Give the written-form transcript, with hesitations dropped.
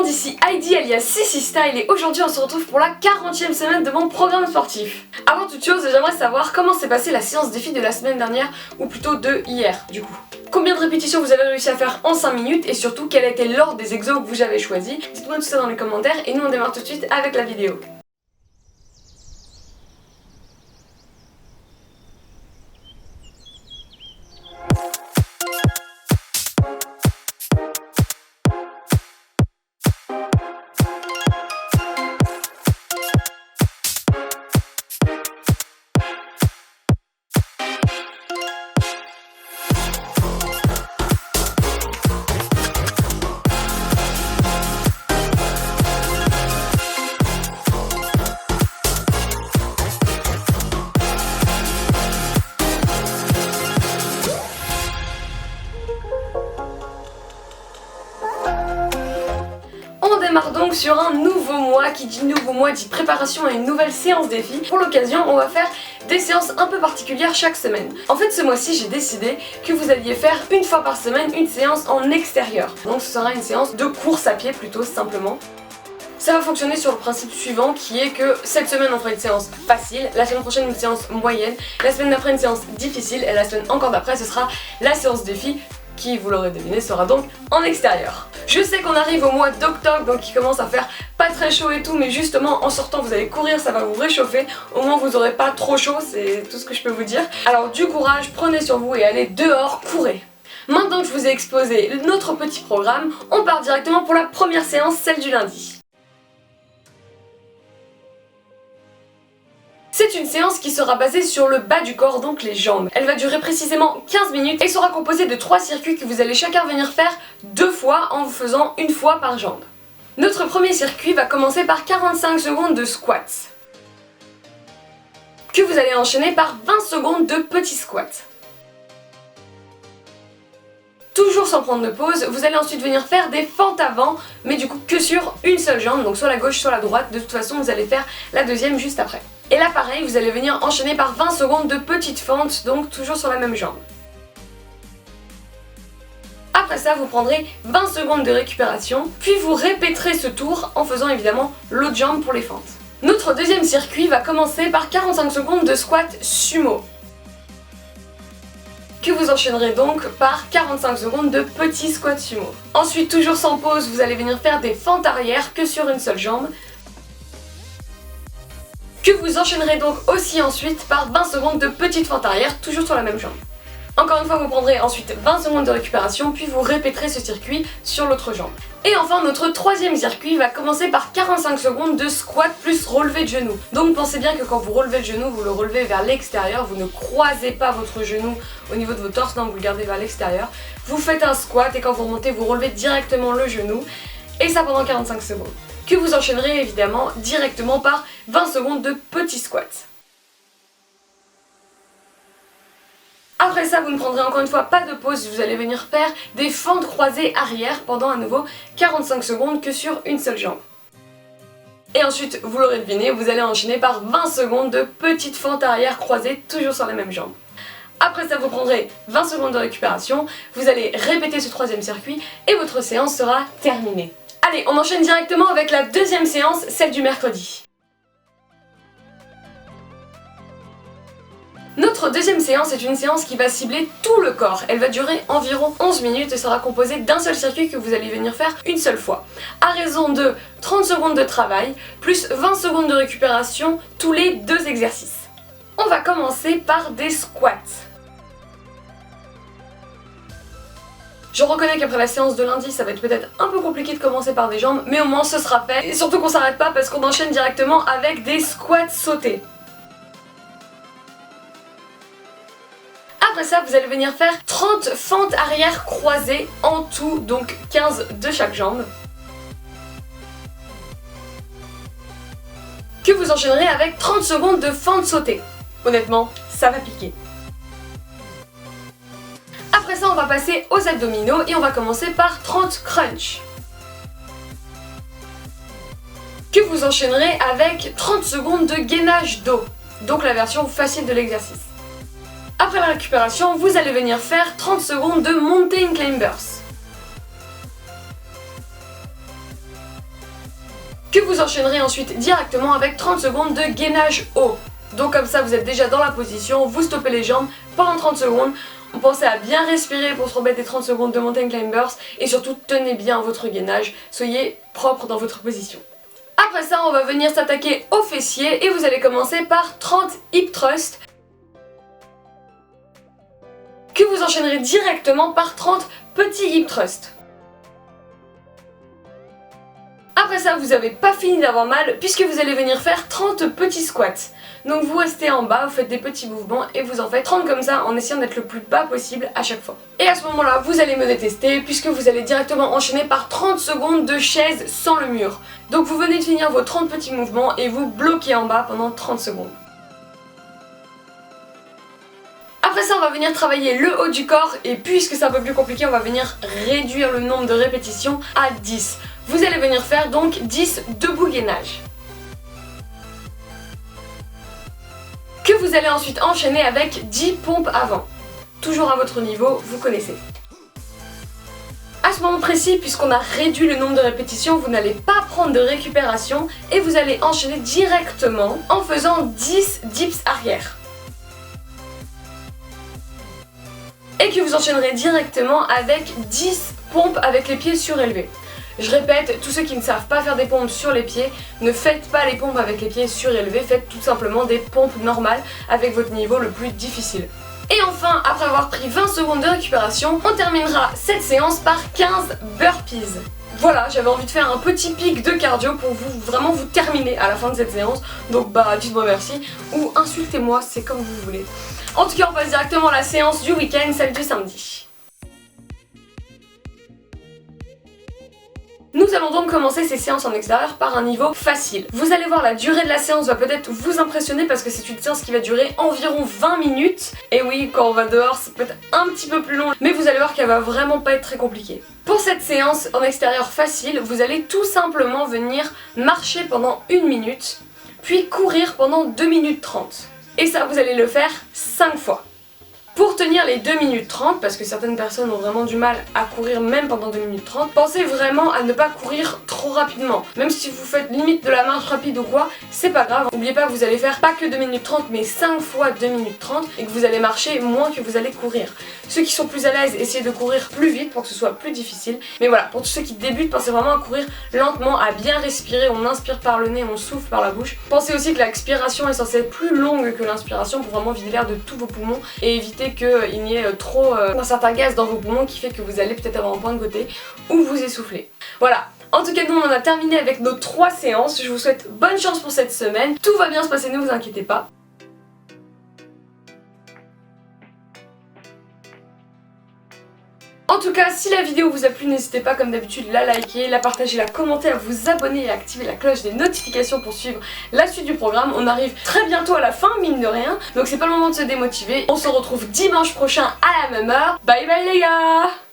monde, ici Heidi alias Sissi Style et aujourd'hui on se retrouve pour la 40e semaine de mon programme sportif. Avant toute chose, j'aimerais savoir comment s'est passée la séance défi de la semaine dernière, ou plutôt de hier du coup. Combien de répétitions vous avez réussi à faire en 5 minutes et surtout quel a été l'ordre des exos que vous avez choisi. Dites-moi tout ça dans les commentaires et nous on démarre tout de suite avec la vidéo. On démarre donc sur un nouveau mois, qui dit nouveau mois dit préparation à une nouvelle séance défi. Pour l'occasion, on va faire des séances un peu particulières chaque semaine. En fait, ce mois-ci, j'ai décidé que vous alliez faire une fois par semaine une séance en extérieur. Donc ce sera une séance de course à pied plutôt simplement. Ça va fonctionner sur le principe suivant qui est que cette semaine on fera une séance facile, la semaine prochaine une séance moyenne, la semaine d'après une séance difficile et la semaine encore d'après ce sera la séance défi qui, vous l'aurez deviné, sera donc en extérieur. Je sais qu'on arrive au mois d'octobre donc il commence à faire pas très chaud et tout, mais justement en sortant vous allez courir, ça va vous réchauffer, au moins vous aurez pas trop chaud, c'est tout ce que je peux vous dire. Alors du courage, prenez sur vous et allez dehors, courez. Maintenant que je vous ai exposé notre petit programme, on part directement pour la première séance, celle du lundi. C'est une séance qui sera basée sur le bas du corps, donc les jambes. Elle va durer précisément 15 minutes et sera composée de 3 circuits que vous allez chacun venir faire 2 fois en vous faisant une fois par jambe. Notre premier circuit va commencer par 45 secondes de squats, que vous allez enchaîner par 20 secondes de petits squats. Toujours sans prendre de pause, vous allez ensuite venir faire des fentes avant, mais du coup que sur une seule jambe, donc soit la gauche soit la droite. De toute façon vous allez faire la deuxième juste après. Et là pareil, vous allez venir enchaîner par 20 secondes de petites fentes, donc toujours sur la même jambe. Après ça, vous prendrez 20 secondes de récupération, puis vous répéterez ce tour en faisant évidemment l'autre jambe pour les fentes. Notre deuxième circuit va commencer par 45 secondes de squat sumo, que vous enchaînerez donc par 45 secondes de petits squats sumo. Ensuite, toujours sans pause, vous allez venir faire des fentes arrière que sur une seule jambe, que vous enchaînerez donc aussi ensuite par 20 secondes de petites fentes arrière, toujours sur la même jambe. Encore une fois, vous prendrez ensuite 20 secondes de récupération, puis vous répéterez ce circuit sur l'autre jambe. Et enfin, notre troisième circuit va commencer par 45 secondes de squat plus relevé de genou. Donc pensez bien que quand vous relevez le genou, vous le relevez vers l'extérieur, vous ne croisez pas votre genou au niveau de votre torse, non, vous le gardez vers l'extérieur. Vous faites un squat et quand vous remontez, vous relevez directement le genou, et ça pendant 45 secondes. Que vous enchaînerez évidemment directement par 20 secondes de petits squats. Après ça, vous ne prendrez encore une fois pas de pause, vous allez venir faire des fentes croisées arrière pendant à nouveau 45 secondes que sur une seule jambe. Et ensuite, vous l'aurez deviné, vous allez enchaîner par 20 secondes de petites fentes arrière croisées toujours sur la même jambe. Après ça, vous prendrez 20 secondes de récupération, vous allez répéter ce troisième circuit et votre séance sera terminée. Allez, on enchaîne directement avec la deuxième séance, celle du mercredi. Notre deuxième séance est une séance qui va cibler tout le corps. Elle va durer environ 11 minutes et sera composée d'un seul circuit que vous allez venir faire une seule fois. À raison de 30 secondes de travail, plus 20 secondes de récupération tous les 2 exercices. On va commencer par des squats. Je reconnais qu'après la séance de lundi, ça va être peut-être un peu compliqué de commencer par des jambes, mais au moins ce sera fait. Et surtout qu'on s'arrête pas parce qu'on enchaîne directement avec des squats sautés. Après ça, vous allez venir faire 30 fentes arrière croisées en tout, donc 15 de chaque jambe, que vous enchaînerez avec 30 secondes de fentes sautées. Honnêtement, ça va piquer. Après ça, on va passer aux abdominaux et on va commencer par 30 crunch, que vous enchaînerez avec 30 secondes de gainage dos, donc la version facile de l'exercice. Après la récupération, vous allez venir faire 30 secondes de mountain climbers, que vous enchaînerez ensuite directement avec 30 secondes de gainage haut. Donc comme ça vous êtes déjà dans la position, vous stoppez les jambes pendant 30 secondes. Pensez à bien respirer pour se remettre des 30 secondes de mountain climbers et surtout tenez bien votre gainage, soyez propre dans votre position. Après ça on va venir s'attaquer aux fessiers et vous allez commencer par 30 hip thrusts que vous enchaînerez directement par 30 petits hip thrusts. Après ça, vous n'avez pas fini d'avoir mal puisque vous allez venir faire 30 petits squats. Donc vous restez en bas, vous faites des petits mouvements et vous en faites 30 comme ça en essayant d'être le plus bas possible à chaque fois. Et à ce moment-là, vous allez me détester puisque vous allez directement enchaîner par 30 secondes de chaise sans le mur. Donc vous venez de finir vos 30 petits mouvements et vous bloquez en bas pendant 30 secondes. Après ça, on va venir travailler le haut du corps et puisque c'est un peu plus compliqué, on va venir réduire le nombre de répétitions à 10. Vous allez venir faire donc 10 debout gainage. Que vous allez ensuite enchaîner avec 10 pompes avant. Toujours à votre niveau, vous connaissez. À ce moment précis, puisqu'on a réduit le nombre de répétitions, vous n'allez pas prendre de récupération et vous allez enchaîner directement en faisant 10 dips arrière. Et que vous enchaînerez directement avec 10 pompes avec les pieds surélevés. Je répète, tous ceux qui ne savent pas faire des pompes sur les pieds, ne faites pas les pompes avec les pieds surélevés, faites tout simplement des pompes normales avec votre niveau le plus difficile. Et enfin, après avoir pris 20 secondes de récupération, on terminera cette séance par 15 burpees. Voilà, j'avais envie de faire un petit pic de cardio pour vraiment vous terminer à la fin de cette séance. Donc bah dites-moi merci ou insultez-moi, c'est comme vous voulez. En tout cas, on passe directement à la séance du week-end, celle du samedi. Nous allons donc commencer ces séances en extérieur par un niveau facile. Vous allez voir, la durée de la séance va peut-être vous impressionner parce que c'est une séance qui va durer environ 20 minutes. Et oui, quand on va dehors, ça peut être un petit peu plus long, mais vous allez voir qu'elle va vraiment pas être très compliquée. Pour cette séance en extérieur facile, vous allez tout simplement venir marcher pendant 1 minute, puis courir pendant 2 minutes 30. Et ça, vous allez le faire 5 fois. Pour tenir les 2 minutes 30, parce que certaines personnes ont vraiment du mal à courir même pendant 2 minutes 30, pensez vraiment à ne pas courir trop rapidement. Même si vous faites limite de la marche rapide ou quoi, c'est pas grave. N'oubliez pas que vous allez faire pas que 2 minutes 30, mais 5 fois 2 minutes 30 et que vous allez marcher moins que vous allez courir. Ceux qui sont plus à l'aise, essayez de courir plus vite pour que ce soit plus difficile. Mais voilà, pour tous ceux qui débutent, pensez vraiment à courir lentement, à bien respirer. On inspire par le nez, on souffle par la bouche. Pensez aussi que l'expiration est censée être plus longue que l'inspiration pour vraiment vider l'air de tous vos poumons et éviter qu'il n'y ait trop un certain gaz dans vos poumons qui fait que vous allez peut-être avoir un point de côté ou vous essouffler. Voilà. En tout cas, nous on en a terminé avec nos 3 séances. Je vous souhaite bonne chance pour cette semaine. Tout va bien se passer, ne vous inquiétez pas. En tout cas, si la vidéo vous a plu, n'hésitez pas comme d'habitude la liker, la partager, la commenter, à vous abonner et à activer la cloche des notifications pour suivre la suite du programme. On arrive très bientôt à la fin, mine de rien, donc c'est pas le moment de se démotiver. On se retrouve dimanche prochain à la même heure. Bye bye les gars!